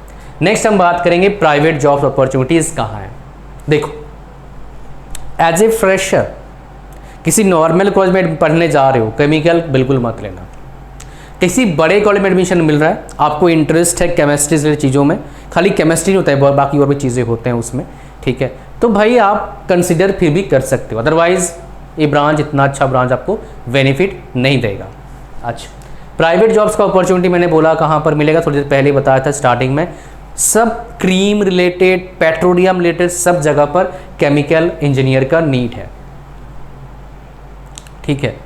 नेक्स्ट हम बात करेंगे प्राइवेट जॉब अपॉर्चुनिटीज़ कहाँ हैं। देखो एज ए फ्रेशर किसी नॉर्मल कॉलेज में पढ़ने जा रहे हो, केमिकल बिल्कुल मत लेना। किसी बड़े कॉलेज में एडमिशन मिल रहा है, आपको इंटरेस्ट है केमिस्ट्री से चीज़ों में, खाली केमिस्ट्री नहीं होता है, बाकी और भी चीज़ें होते हैं उसमें, ठीक है, तो भाई आप कंसिडर फिर भी कर सकते हो। अदरवाइज़ ये ब्रांच इतना अच्छा ब्रांच आपको बेनिफिट नहीं देगा। अच्छा प्राइवेट जॉब्स का अपॉर्चुनिटी मैंने बोला कहाँ पर मिलेगा, थोड़ी देर पहले बताया था स्टार्टिंग में। सब क्रीम रिलेटेड, पेट्रोलियम रिलेटेड सब जगह पर केमिकल इंजीनियर का नीड है, ठीक है।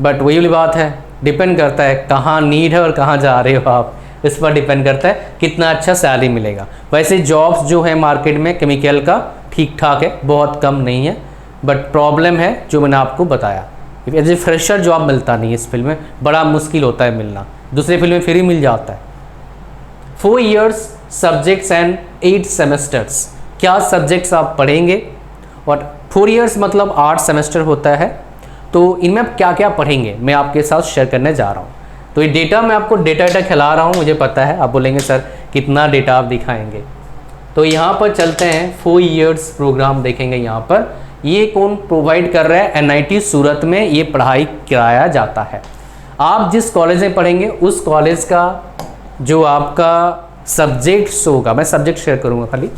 बट वही वाली बात है, डिपेंड करता है कहाँ नीड है और कहाँ जा रहे हो आप, इस पर डिपेंड करता है कितना अच्छा सैलरी मिलेगा। वैसे जॉब्स जो है मार्केट में केमिकल का ठीक ठाक है, बहुत कम नहीं है, बट प्रॉब्लम है जो मैंने आपको बताया, एज ए फ्रेशर जॉब मिलता नहीं है इस फील्ड में, बड़ा मुश्किल होता है मिलना। दूसरे फील्ड में फिर ही मिल जाता है। 4 years सब्जेक्ट्स एंड 8 सेमेस्टर्स, क्या सब्जेक्ट्स आप पढ़ेंगे, और 4 years मतलब 8 सेमेस्टर होता है, तो इनमें आप क्या क्या पढ़ेंगे मैं आपके साथ शेयर करने जा रहा हूँ। तो ये डेटा मैं आपको डेटा खिला रहा हूँ, मुझे पता है आप बोलेंगे सर कितना डेटा आप दिखाएंगे। तो यहाँ पर चलते हैं, 4 years प्रोग्राम देखेंगे। यहाँ पर ये कौन प्रोवाइड कर रहा है, NIT सूरत में ये पढ़ाई कराया जाता है। आप जिस कॉलेज में पढ़ेंगे उस कॉलेज का जो आपका सब्जेक्ट्स होगा, मैं सब्जेक्ट शेयर करूँगा खाली,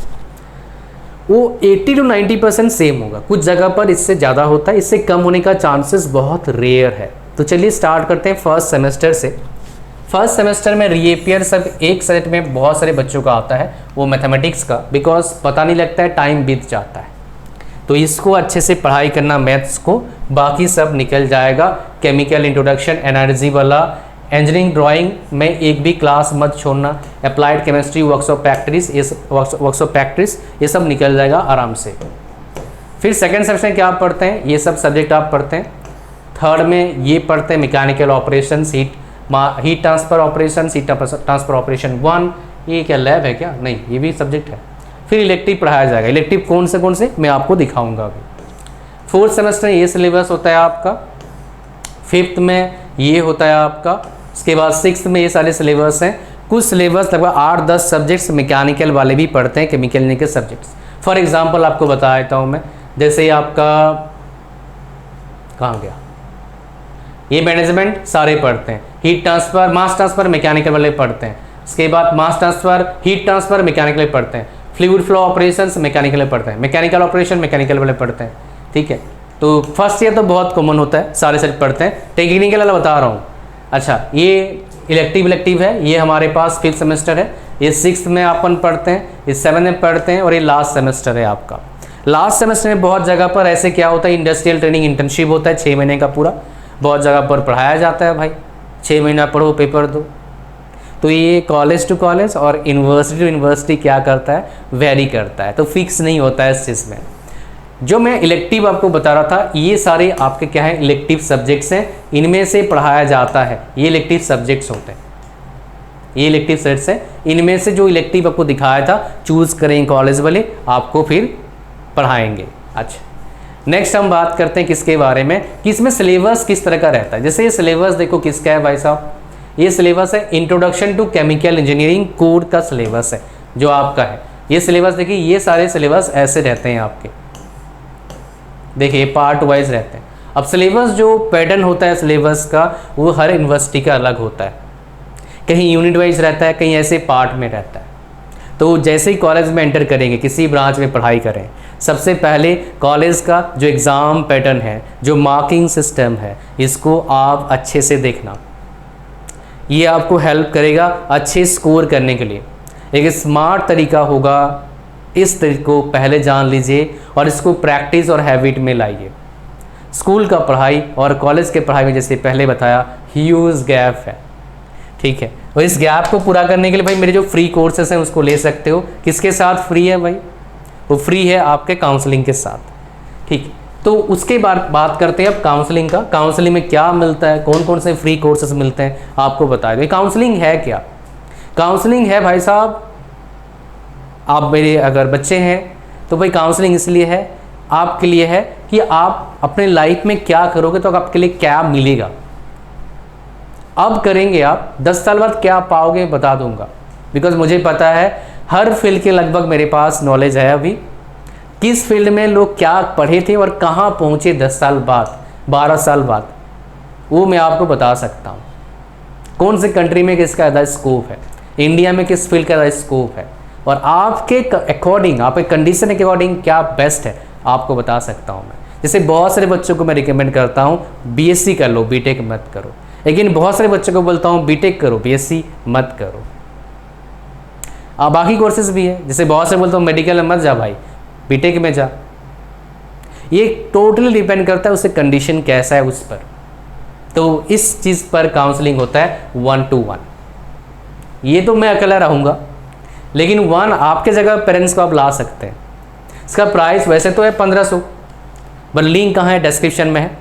वो 80 to 90% सेम होगा। कुछ जगह पर इससे ज़्यादा होता है, इससे कम होने का चांसेस बहुत रेयर है। तो चलिए स्टार्ट करते हैं फर्स्ट सेमेस्टर से। फर्स्ट सेमेस्टर में रीअपियर सब एक सब्जेक्ट में बहुत सारे बच्चों का आता है, वो मैथमेटिक्स का, बिकॉज पता नहीं लगता है, टाइम बीत जाता है। तो इसको अच्छे से पढ़ाई करना मैथ्स को, बाकी सब निकल जाएगा। केमिकल इंट्रोडक्शन, एनर्जी वाला, इंजीनियरिंग ड्राइंग में एक भी क्लास मत छोड़ना, applied chemistry, works of practice, ये सब निकल जाएगा आराम से। फिर सेकंड सेमेस्टर में क्या आप पढ़ते हैं, ये सब सब्जेक्ट आप पढ़ते हैं। थर्ड में ये पढ़ते हैं mechanical operation, heat transfer operation, heat transfer operation 1। ये क्या लैब है क्या? नहीं, ये भी सब्जेक्ट है। फिर इलेक्टिव पढ़ाया जाएगा। इलेक्टिव कौन से मैं आपको दिखाऊंगा अभी। फोर्थ सेमेस्टर में ये सिलेबस होता है आपका, फिफ्थ में ये होता है आपका, उसके बाद सिक्स्थ में ये सारे सिलेबस हैं। कुछ सिलेबस लगभग 8-10 सब्जेक्ट्स मैकेनिकल वाले भी पढ़ते हैं, केमिकल के सब्जेक्ट्स। फॉर एग्जांपल आपको बता देता हूँ मैं, जैसे आपका कहाँ गया, ये मैनेजमेंट सारे पढ़ते हैं। हीट ट्रांसफ़र, मास ट्रांसफ़र मैकेनिकल वाले पढ़ते हैं। उसके बाद मास ट्रांसफ़र, हीट ट्रांसफ़र मैकेनिकल पढ़ते हैं। फ्लूइड फ्लो ऑपरेशंस मैकेनिकल पढ़ते हैं। मैकेनिकल ऑपरेशन मैकेनिकल वाले पढ़ते हैं। ठीक है, तो फर्स्ट ईयर तो बहुत कॉमन होता है, सारे सब्जेक्ट पढ़ते हैं। टेक्निकल वाला बता रहा हूँ। अच्छा, ये इलेक्टिव है, ये हमारे पास 5th सेमेस्टर है। ये 6th में अपन पढ़ते हैं, ये 7th में पढ़ते हैं, और ये लास्ट सेमेस्टर है आपका। लास्ट सेमेस्टर में बहुत जगह पर ऐसे क्या होता है, इंडस्ट्रियल ट्रेनिंग इंटर्नशिप होता है 6 महीने का पूरा। बहुत जगह पर पढ़ाया जाता है भाई, 6 महीना पढ़ो पेपर दो। तो ये कॉलेज टू कॉलेज और यूनिवर्सिटी टू यूनिवर्सिटी क्या करता है, वेरी करता है, तो फिक्स नहीं होता है इस चीज़ में। जो मैं इलेक्टिव आपको बता रहा था, ये सारे आपके क्या है, इलेक्टिव सब्जेक्ट्स हैं, इनमें से पढ़ाया जाता है। ये इलेक्टिव सब्जेक्ट्स होते हैं, ये इलेक्टिव सब्जेक्ट्स हैं। इनमें से जो इलेक्टिव आपको दिखाया था, चूज़ करें कॉलेज वाले, आपको फिर पढ़ाएंगे। अच्छा, नेक्स्ट हम बात करते हैं किसके बारे में, कि इसमें सिलेबस किस तरह का रहता है। जैसे ये सिलेबस देखो किसका है भाई साहब, ये सिलेबस है introduction to chemical engineering code का सिलेबस है जो आपका है। ये सिलेबस देखिए, ये सारे सिलेबस ऐसे रहते हैं आपके, देखिए पार्ट वाइज रहते हैं। अब सिलेबस जो पैटर्न होता है सिलेबस का, वो हर यूनिवर्सिटी का अलग होता है। कहीं यूनिट वाइज रहता है, कहीं ऐसे पार्ट में रहता है। तो जैसे ही कॉलेज में एंटर करेंगे, किसी ब्रांच में पढ़ाई करें, सबसे पहले कॉलेज का जो एग्ज़ाम पैटर्न है, जो मार्किंग सिस्टम है, इसको आप अच्छे से देखना। ये आपको हेल्प करेगा अच्छे स्कोर करने के लिए। एक स्मार्ट तरीका होगा, इस तरीके को पहले जान लीजिए और इसको प्रैक्टिस और हैबिट में लाइए। स्कूल का पढ़ाई और कॉलेज के पढ़ाई में जैसे पहले बताया, ह्यूज गैप है। ठीक है, और इस गैप को पूरा करने के लिए भाई मेरे जो फ्री कोर्सेस हैं उसको ले सकते हो। किसके साथ फ्री है भाई, वो फ्री है आपके काउंसलिंग के साथ। ठीक है, तो उसके बाद बात करते हैं अब काउंसलिंग का। काउंसलिंग में क्या मिलता है, कौन कौन से फ्री कोर्सेज मिलते हैं, आपको बता दो। काउंसलिंग है क्या? काउंसलिंग है भाई साहब, आप मेरे अगर बच्चे हैं तो भाई काउंसलिंग इसलिए है, आपके लिए है कि आप अपने लाइफ में क्या करोगे तो आपके लिए क्या मिलेगा। अब करेंगे आप 10 साल बाद क्या पाओगे बता दूंगा, बिकॉज मुझे पता है हर फील्ड के लगभग मेरे पास नॉलेज है। अभी किस फील्ड में लोग क्या पढ़े थे और कहाँ पहुँचे 10 साल बाद, 12 साल बाद, वो मैं आपको बता सकता हूँ। कौन से कंट्री में किसका ज़्यादा स्कोप है, इंडिया में किस फील्ड का ज़्यादा स्कोप है, और आपके अकॉर्डिंग, आपके कंडीशन के अकॉर्डिंग क्या बेस्ट है, आपको बता सकता हूँ मैं। जैसे बहुत सारे बच्चों को मैं रिकमेंड करता हूँ बीएससी कर लो, बीटेक मत करो। लेकिन बहुत सारे बच्चों को बोलता हूँ बीटेक करो, बीएससी मत करो। बाकी कोर्सेज भी है, जैसे बहुत सारे बोलता हूँ मेडिकल में मत जा भाई, बीटेक में जा। ये टोटली डिपेंड करता है उससे कंडीशन कैसा है उस पर। तो इस चीज़ पर काउंसलिंग होता है 1-to-1। ये तो मैं अकेला रहूँगा, लेकिन 1 आपके जगह पेरेंट्स को आप ला सकते हैं। इसका प्राइस वैसे तो है 1500, पर लिंक कहाँ है, डिस्क्रिप्शन में है,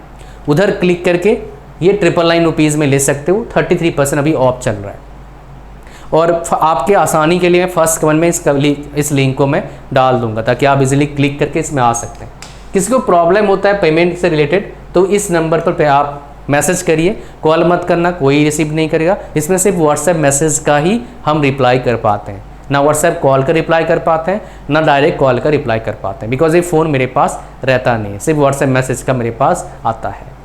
उधर क्लिक करके ये 999 रुपीज़ में ले सकते हो। 33% अभी ऑफ चल रहा है। और आपके आसानी के लिए मैं फर्स्ट कमेंट में इस लिंक को मैं डाल दूंगा ताकि आप इजीली क्लिक करके इसमें आ सकते हैं। किसी को प्रॉब्लम होता है पेमेंट से रिलेटेड तो इस नंबर पर आप मैसेज करिए, कॉल मत करना, कोई रिसीव नहीं करेगा। इसमें सिर्फ व्हाट्सएप मैसेज का ही हम रिप्लाई कर पाते हैं, ना व्हाट्सएप कॉल का रिप्लाई कर पाते हैं, ना डायरेक्ट कॉल का रिप्लाई कर पाते हैं, बिकॉज ये फ़ोन मेरे पास रहता नहीं है, सिर्फ व्हाट्सएप मैसेज का मेरे पास आता है।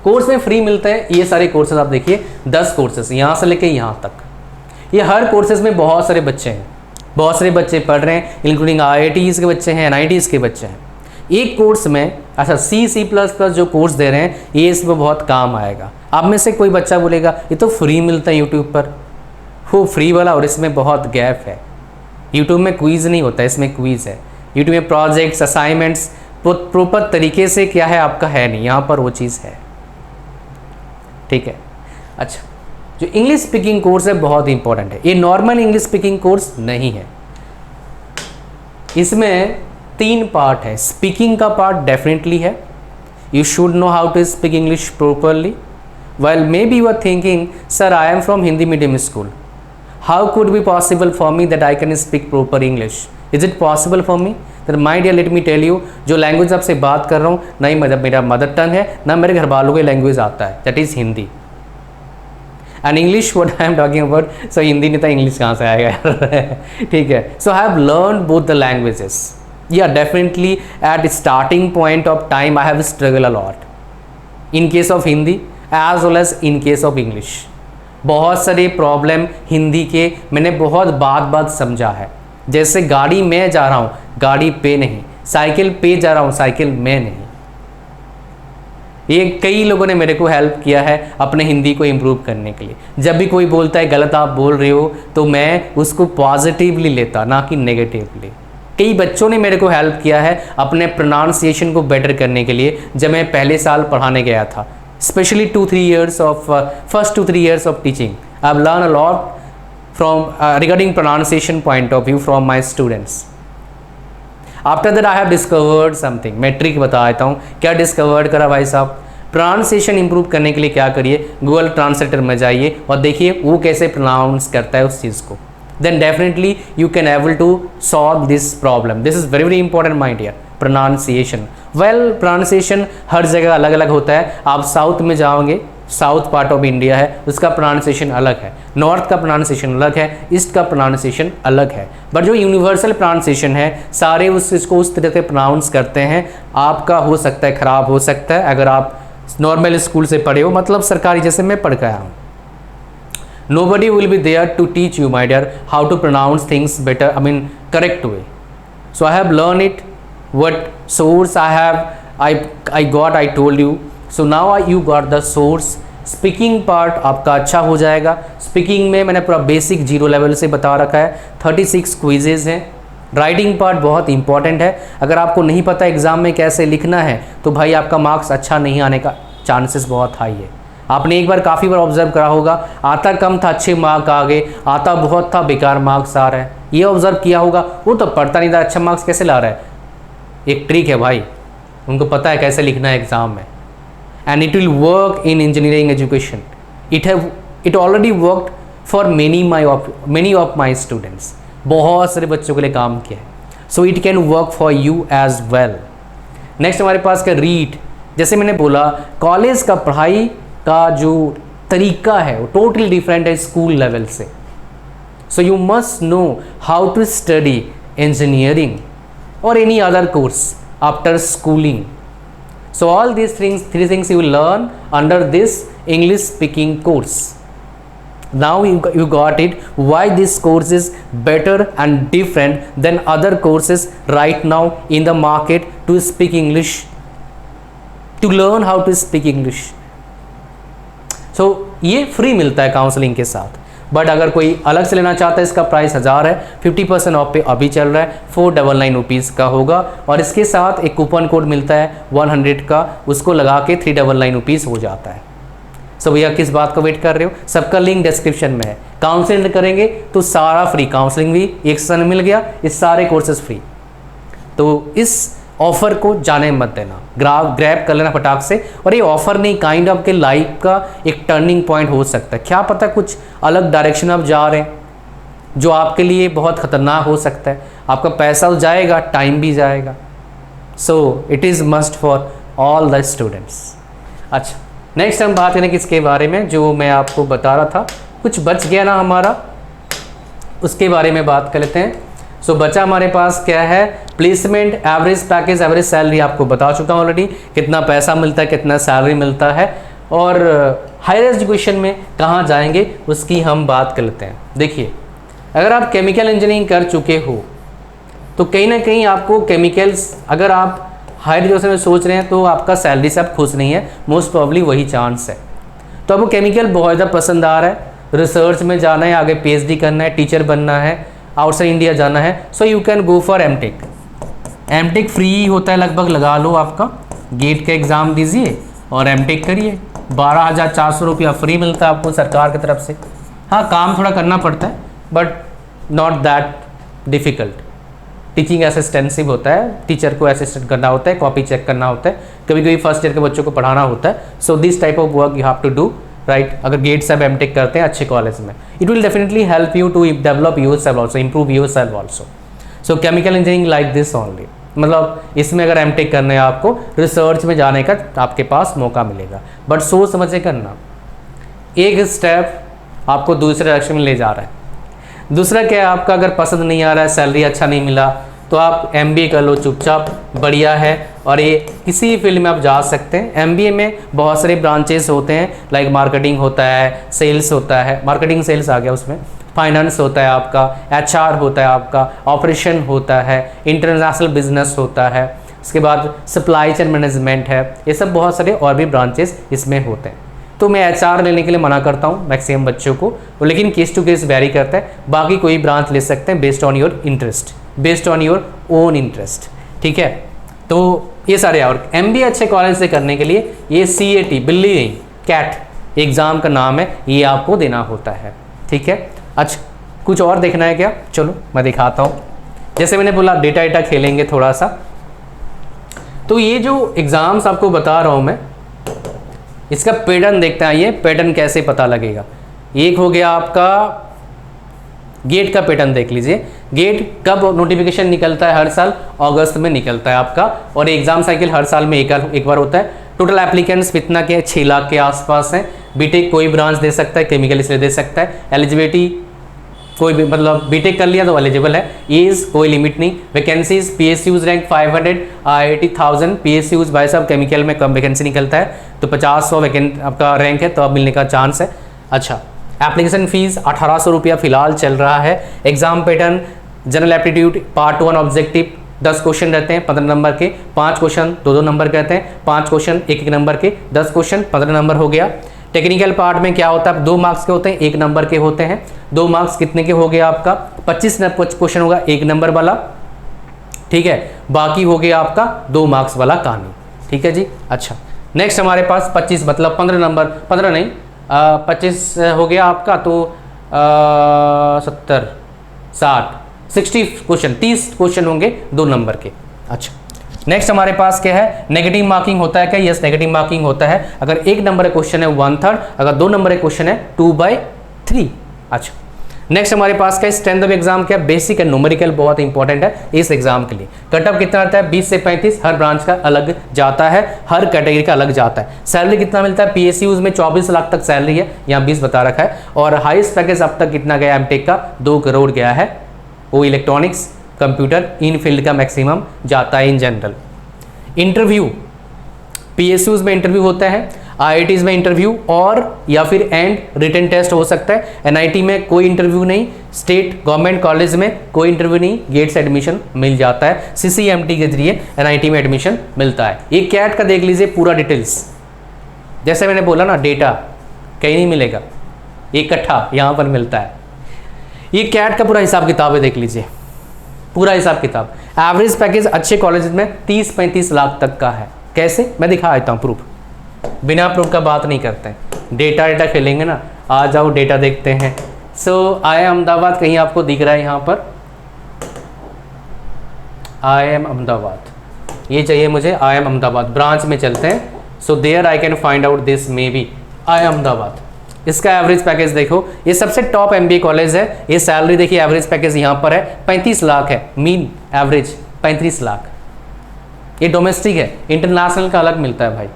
कोर्स में फ्री मिलते हैं ये सारे कोर्सेज। आप देखिए 10 कोर्सेज यहाँ से लेके यहाँ तक, ये हर कोर्सेज में बहुत सारे बच्चे हैं, बहुत सारे बच्चे पढ़ रहे हैं, इंक्लूडिंग IITs के बच्चे हैं, NITs के बच्चे हैं। एक कोर्स में अच्छा C++ जो कोर्स दे रहे हैं ये इसमें बहुत काम आएगा। आप में से कोई बच्चा बोलेगा ये तो फ्री मिलता है यूट्यूब पर, वो फ्री वाला और इसमें बहुत गैप है। यूट्यूब में क्विज़ नहीं होता, इसमें क्विज़ है। यूट्यूब में प्रोजेक्ट्स, असाइनमेंट्स प्रॉपर तरीके से क्या है आपका है नहीं, यहाँ पर वो चीज़ है। ठीक है, अच्छा जो इंग्लिश स्पीकिंग कोर्स है बहुत इंपॉर्टेंट है। ये नॉर्मल इंग्लिश स्पीकिंग कोर्स नहीं है, इसमें 3 पार्ट है। स्पीकिंग का पार्ट डेफिनेटली है, you should know how to speak English properly. Well may be you are thinking sir I am from Hindi medium school, how could be possible for me that I can speak proper English, is it possible for me? That my dear let me tell you, जो language आपसे बात कर रहा हूँ ना ही मेरा mother tongue है, ना मेरे घर वालों को लैंग्वेज आता है, that is Hindi. And English what I am talking about, so Hindi नहीं था इंग्लिश कहाँ से आएगा यार ठीक है। So I have learn both the languages, या definitely at starting point of time I have struggle a lot in case of Hindi as well as in case of English. बहुत सारे प्रॉब्लम हिंदी के मैंने बहुत बात समझा है, जैसे गाड़ी में जा रहा हूँ गाड़ी पे नहीं, साइकिल पे जा रहा हूँ साइकिल में नहीं। ये कई लोगों ने मेरे को हेल्प किया है अपने हिंदी को इम्प्रूव करने के लिए। जब भी कोई बोलता है गलत आप बोल रहे हो तो मैं उसको पॉजिटिवली लेता, ना कि नेगेटिवली। कई बच्चों ने मेरे को हेल्प किया है अपने प्रोनाउंसिएशन को बेटर करने के लिए जब मैं पहले साल पढ़ाने गया था, specially 2-3 years of first 2-3 years of teaching. I've learned a lot from regarding pronunciation point of view from my students. After that I have discovered something. मैं ट्रिक बता देता हूँ क्या डिस्कवर्ड करा भाई साहब। प्रोनाउंसिएशन इंप्रूव करने के लिए क्या करिए, गूगल ट्रांसलेटर में जाइए और देखिए वो कैसे प्रोनाउंस करता है उस चीज़ को, then definitely you can able to solve this problem. This is very very important my dear. Pronunciation, well pronunciation हर जगह अलग अलग होता है। आप साउथ में जाओगे, साउथ पार्ट ऑफ इंडिया है, उसका प्रोनाउंसिएशन अलग है, नॉर्थ का प्रोनाउंसिएशन अलग है, ईस्ट का प्रोनाउंसिएशन अलग है, बट जो यूनिवर्सल प्रोनाउंसिएशन है सारे उसको उस तरह से प्रोनाउंस करते हैं। आपका हो सकता है ख़राब हो सकता है अगर आप नॉर्मल स्कूल से पढ़े हो, मतलब सरकारी जैसे मैं पढ़ गया हूँ। Nobody will be there to teach you my dear how to pronounce things better, I mean correct way. So I have learned it, what source I got, I told you. So now you got the source. Speaking part आपका अच्छा हो जाएगा। Speaking में मैंने पूरा basic 0 level से बता रखा है, 36 क्विजेज हैं। राइटिंग पार्ट बहुत इंपॉर्टेंट है, अगर आपको नहीं पता एग्ज़ाम में कैसे लिखना है तो भाई आपका मार्क्स अच्छा नहीं आने का चांसेस बहुत हाई है। आपने एक बार काफ़ी बार ऑब्जर्व करा होगा, आता कम था अच्छे मार्क आ गए, आता बहुत था बेकार मार्क्स आ रहा है। ये ऑब्जर्व किया होगा, वो तो पढ़ता नहीं था अच्छा मार्क्स कैसे ला रहा है। एक ट्रिक है भाई, उनको पता है कैसे लिखना है एग्ज़ाम में। And it will work in engineering education, it already worked for many of my students. बहुत सारे बच्चों के लिए काम किया है, so it can work for you as well. Next हमारे पास क्या, रीड। जैसे मैंने बोला कॉलेज का पढ़ाई का जो तरीका है वो टोटली डिफरेंट है स्कूल लेवल से। So you must know how to study engineering or any other course after schooling. So all these three things you will learn under this English speaking course. Now you got it why this course is better and different than other courses right now in the market to speak English, to learn how to speak English. So ये free मिलता है counselling के साथ, but अगर कोई अलग से लेना चाहता है इसका प्राइस 1000 है, 50% ऑफ पे अभी चल रहा है, 499 रुपीज़ का होगा। और इसके साथ एक कूपन कोड मिलता है 100 का, उसको लगा के 399 रुपीज़ हो जाता है। सो भैया किस बात का वेट कर रहे हो, सबका लिंक डिस्क्रिप्शन में है। काउंसलिंग करेंगे तो सारा फ्री, काउंसलिंग भी एक सन मिल गया, इस सारे कोर्सेज फ्री। तो इस ऑफ़र को जाने मत देना, ग्रैब कर लेना फटाक से। और ये ऑफ़र नहीं, काइंड ऑफ के लाइफ का एक टर्निंग पॉइंट हो सकता है। क्या पता कुछ अलग डायरेक्शन आप जा रहे हैं जो आपके लिए बहुत ख़तरनाक हो सकता है। आपका पैसा जाएगा, टाइम भी जाएगा। So it is must for all the students. अच्छा, नेक्स्ट हम बात करें किसके बारे में, जो मैं आपको बता रहा था कुछ बच गया ना हमारा, उसके बारे में बात कर लेते हैं। सो बचा हमारे पास क्या है, placement, average package, average salary आपको बता चुका हूँ ऑलरेडी, कितना पैसा मिलता है, कितना सैलरी मिलता है, और हायर एजुकेशन में कहाँ जाएंगे उसकी हम बात कर लेते हैं। देखिए, अगर आप केमिकल इंजीनियरिंग कर चुके हो तो कहीं ना कहीं आपको केमिकल्स, अगर आप हायर एजुकेशन में सोच रहे हैं तो आपका सैलरी से आप खुश नहीं है, मोस्ट प्रॉब्ली वही चांस है। तो आपको केमिकल बहुत ज़्यादा पसंद आ रहा है, रिसर्च में जाना है, आगे PhD करना है, टीचर बनना है, आउटसाइड इंडिया जाना है, so you can go for MTech. MTech free होता है लगभग, लगा लो आपका, गेट का एग्ज़ाम दीजिए और एमटेक करिए। 12,400 रुपया फ्री मिलता है आपको सरकार की तरफ से। हाँ, काम थोड़ा करना पड़ता है but not that difficult. Teaching असिस्टेंसिव होता है, टीचर को असिस्टेंट करना होता है, कॉपी चेक करना होता है, कभी कभी फर्स्ट ईयर के बच्चों को पढ़ाना होता है. So this type of work you have to do, right. अगर गेट सब एमटेक करते हैं अच्छे कॉलेज में, it will definitely help you to develop your self also, improve your self also. So chemical engineering like this only, मतलब इसमें अगर MTech करना है आपको, रिसर्च में जाने का आपके पास मौका मिलेगा, बट सोच समझ के करना. एक स्टेप आपको दूसरे डायरेक्शन में ले जा रहा है. दूसरा क्या है, आपका अगर पसंद नहीं आ रहा है, सैलरी अच्छा नहीं मिला, तो आप एमबीए कर लो चुपचाप, बढ़िया है. और ये किसी फील्ड में आप जा सकते हैं. एमबीए में बहुत सारे ब्रांचेस होते हैं, लाइक मार्केटिंग होता है, सेल्स होता है, मार्केटिंग सेल्स आ गया उसमें, फाइनेंस होता है आपका, एचआर होता है आपका, ऑपरेशन होता है, इंटरनेशनल बिजनेस होता है, उसके बाद सप्लाई चेन मैनेजमेंट है. ये सब बहुत सारे और भी ब्रांचेस इसमें होते हैं. तो मैं एचआर लेने के लिए मना करता हूँ मैक्सिमम बच्चों को, लेकिन केस टू केस वेरी करता है. बाकी कोई ब्रांच ले सकते हैं based on your interest, based on your own interest, ठीक है. तो ये सारे, और एमबीए अच्छे कॉलेज से करने के लिए ये CAT, बिल्ली नहीं, कैट एग्ज़ाम का नाम है, ये आपको देना होता है, ठीक है. अच्छा, कुछ और देखना है क्या? चलो मैं दिखाता हूँ. जैसे मैंने बोला डेटा खेलेंगे थोड़ा सा. तो ये जो एग्ज़ाम्स आपको बता रहा हूँ मैं, इसका पैटर्न देखते हैं. ये पैटर्न कैसे पता लगेगा. एक हो गया आपका गेट का पैटर्न, देख लीजिए. गेट कब नोटिफिकेशन निकलता है? हर साल अगस्त में निकलता है आपका, और एग्जाम साइकिल हर साल में एक बार होता है. टोटल एप्लीकेंट्स कितना के 6 लाख के आसपास हैं. बीटेक कोई ब्रांच दे सकता है, केमिकल इसलिए दे सकता है. एलिजिबिलिटी कोई भी, मतलब बीटेक कर लिया तो एलिजिबल है. एज कोई लिमिट नहीं. Vacancies PSUs rank 500, IIT 1000. PSUs भाई साहब केमिकल में कम वैकेंसी निकलता है, तो 50-100 वैकेंट आपका रैंक है, तो अब मिलने का चांस है. अच्छा, एप्लीकेशन फीस 1800 रुपया फिलहाल चल रहा है. Exam pattern general aptitude part 1 objective 10 question रहते हैं 15 नंबर के, 5 क्वेश्चन 2-2 नंबर के रहते हैं, 5 क्वेश्चन 1-1 नंबर के, 10 क्वेश्चन 15 नंबर हो गया. टेक्निकल पार्ट में क्या होता है, 2 मार्क्स के होते हैं, 1 नंबर के होते हैं. 2 मार्क्स कितने के हो गया आपका? 25 क्वेश्चन होगा 1 नंबर वाला, ठीक है. बाकी हो गया आपका 2 मार्क्स वाला कहानी, ठीक है जी. अच्छा, नेक्स्ट हमारे पास 25 मतलब 15 नंबर, 15 नहीं 25 हो गया आपका, तो 70 60 60 क्वेश्चन, 30 क्वेश्चन होंगे 2 नंबर के. अच्छा, नेक्स्ट हमारे पास क्या है, नेगेटिव मार्किंग होता है क्या? यस, नेगेटिव मार्किंग होता है. अगर 1 नंबर का क्वेश्चन है 1/3, अगर 2 नंबर का क्वेश्चन है 2/3. अच्छा, नेक्स्ट हमारे पास क्या, स्ट्रेंथ ऑफ एग्जाम क्या? बेसिक एंड न्यूमेरिकल बहुत इंपॉर्टेंट है इस एग्जाम के लिए. कट ऑफ कितना आता है? 20 से 35. हर ब्रांच का अलग जाता है, हर कैटेगरी का अलग जाता है. सैलरी कितना मिलता है? PSUs में 24 लाख तक सैलरी है, यहाँ 20 बता रखा है. और हाईएस्ट पैकेज अब तक कितना गया एमटेक का? 2 करोड़ गया है. वो इलेक्ट्रॉनिक्स, कंप्यूटर, इन फील्ड का मैक्सिमम जाता है इन जनरल. इंटरव्यू PSUs में इंटरव्यू होता है, IITs में इंटरव्यू और या फिर एंड रिटन टेस्ट हो सकता है. NIT में कोई इंटरव्यू नहीं, स्टेट गवर्नमेंट कॉलेज में कोई इंटरव्यू नहीं, गेट से एडमिशन मिल जाता है. CCMT के जरिए NIT में एडमिशन मिलता है. ये कैट का देख लीजिए पूरा डिटेल्स, जैसे मैंने बोला ना, डेटा कहीं नहीं मिलेगा, इकट्ठा यहाँ पर मिलता है. ये कैट का पूरा हिसाब किताब है, देख लीजिए पूरा हिसाब किताब. एवरेज पैकेज अच्छे कॉलेज में 30-35 लाख तक का है. कैसे? मैं दिखा देता हूँ प्रूफ, बिना प्रूफ का बात नहीं करते हैं. डेटा खेलेंगे ना, आ जाओ डेटा देखते हैं. सो IIM अहमदाबाद कहीं आपको दिख रहा है यहाँ पर, IIM अहमदाबाद, ये चाहिए मुझे. IIM अहमदाबाद ब्रांच में चलते हैं. So there I can find out this may be IIM Ahmedabad. इसका एवरेज पैकेज देखो, ये सबसे टॉप MBA कॉलेज है. ये सैलरी देखिए, एवरेज पैकेज यहाँ पर है 35 लाख है, मीन एवरेज 35 लाख. ये डोमेस्टिक है, इंटरनेशनल का अलग मिलता है भाई,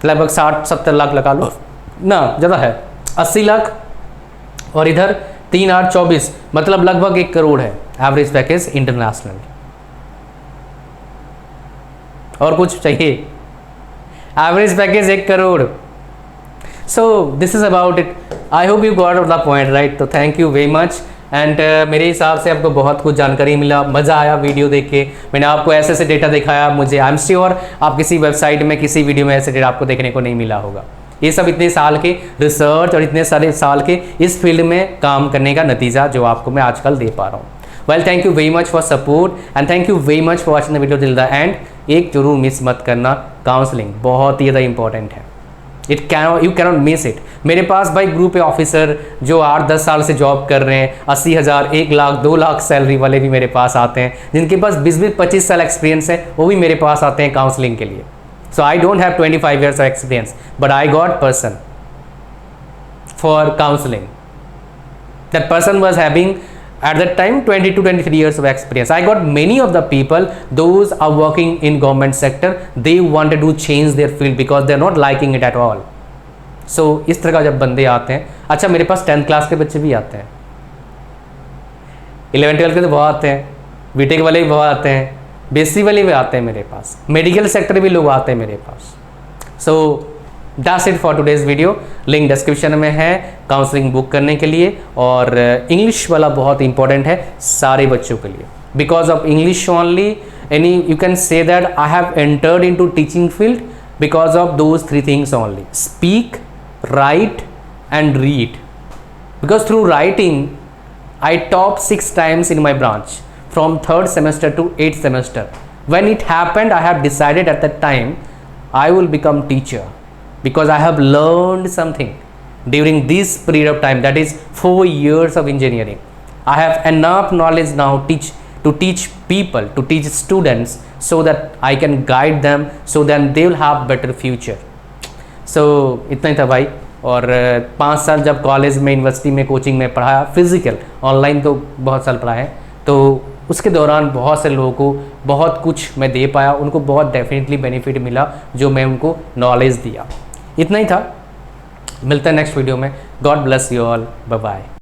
लगभग 60-70 लाख लगा लो ना, ज़्यादा है 80 लाख. और इधर 3 8 24, मतलब लगभग 1 करोड़ है एवरेज पैकेज इंटरनेशनल. और कुछ चाहिए? Average package 1 crore. So this is about it. I hope you got the point, right? तो thank you very much. And मेरे हिसाब से आपको बहुत कुछ जानकारी मिला, मज़ा आया वीडियो देख के. मैंने आपको ऐसे ऐसे डेटा दिखाया, मुझे आई एम श्योर आप किसी वेबसाइट में किसी वीडियो में ऐसे डेटा आपको देखने को नहीं मिला होगा. ये सब इतने साल के रिसर्च और इतने सारे साल के इस फील्ड में काम करने का नतीजा जो आपको मैं आजकल दे पा रहा हूँ. Well, thank you very much for support and thank you very much for watching the video till the end. एक जरूर मिस मत करना, काउंसलिंग बहुत ही ज़्यादा इंपॉर्टेंट है. You cannot miss it. मेरे पास भाई ग्रुप ऑफिसर जो 8-10 साल से जॉब कर रहे हैं, 80,000, 1 लाख, 2 लाख सैलरी वाले भी मेरे पास आते हैं, जिनके पास 20-25 साल एक्सपीरियंस है, वो भी मेरे पास आते हैं काउंसलिंग के लिए। So I don't have 25 years of experience, but I got person for counseling. That person was having at that time 20 to 23 years of experience. I got many of the people, those are working in government sector, they wanted to change their field because they are not liking it at all. So इस तरह का जब बंदे आते हैं, अच्छा मेरे पास 10th class के बच्चे भी आते हैं, 11-12 के तो बहुत आते हैं, बीटेक वाले भी बहुत आते हैं, बीएससी वाले भी आते हैं मेरे पास, मेडिकल सेक्टर भी लोग आते हैं मेरे पास। So that's it for today's video. Link description में है काउंसलिंग बुक करने के लिए, और इंग्लिश वाला बहुत इंपॉर्टेंट है सारे बच्चों के लिए, because of English only any you can say that I have entered into teaching field because of those 3 things only, speak, right and read. Because through writing I topped 6 times in my branch from 3rd semester to 8th semester. When it happened, I have decided at that time I will become teacher because I have learned something during this period of time, that is 4 years of engineering. I have enough knowledge now to teach people, to teach students, so that I can guide them, so then they will have better future. So इतना ही था भाई। और 5 साल जब college में, university में, coaching में पढ़ाया, फिज़िकल, ऑनलाइन तो बहुत साल पढ़ा है, तो उसके दौरान बहुत से लोगों को बहुत कुछ मैं दे पाया, उनको बहुत डेफिनेटली बेनिफिट मिला जो मैं उनको नॉलेज दिया। इतना ही था, मिलता है नेक्स्ट वीडियो में। God bless you all, bye bye.